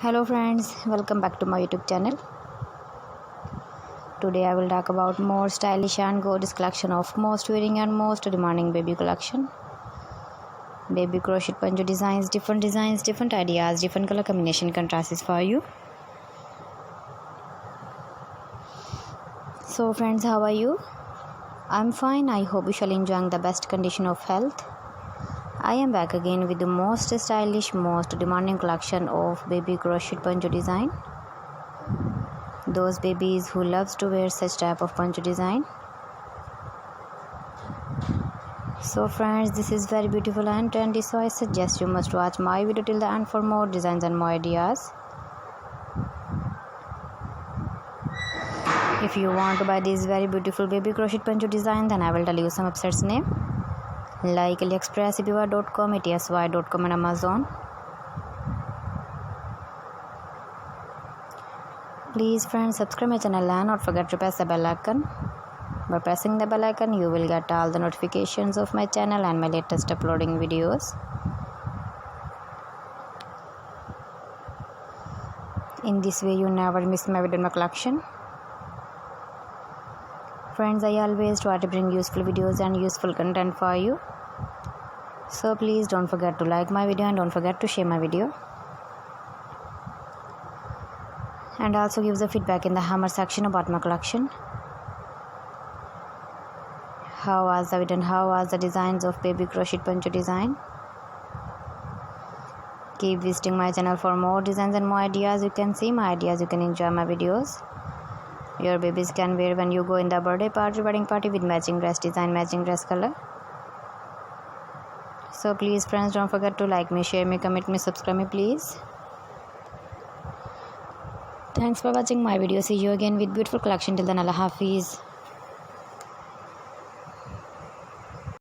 Hello friends, welcome back to my YouTube channel. Today I will talk about more stylish and gorgeous collection of most wearing and most demanding baby collection. Baby crochet poncho designs, different ideas, different color combination contrasts for you. So friends, how are you? I'm fine. I hope you shall enjoying the best condition of health. I am back again with the most stylish, most demanding collection of baby crochet poncho design. Those babies who loves to wear such type of poncho design. So friends, this is very beautiful and trendy, so I suggest you must watch my video till the end for more designs and more ideas. If you want to buy this very beautiful baby crochet poncho design, then I will tell you some websites name like AliExpress, ebiwa.com, etsy.com and Amazon. Please friends, subscribe my channel and not forget to press the bell icon. By pressing the bell icon, you will get all the notifications of my channel and my latest uploading videos. In this way, you never miss my video in my collection. Friends, I always try to bring useful videos and useful content for you. So please don't forget to like my video and don't forget to share my video. And also give the feedback in the hammer section about my collection. How was the video and how was the designs of baby crochet poncho design? Keep visiting my channel for more designs and more ideas. You can see my ideas, you can enjoy my videos. Your babies can wear when you go in the birthday party, wedding party with matching dress design, matching dress color. So please friends, don't forget to like me, share me, comment me, subscribe me please. Thanks for watching my video. See you again with beautiful collection. Till then, Allah Hafiz.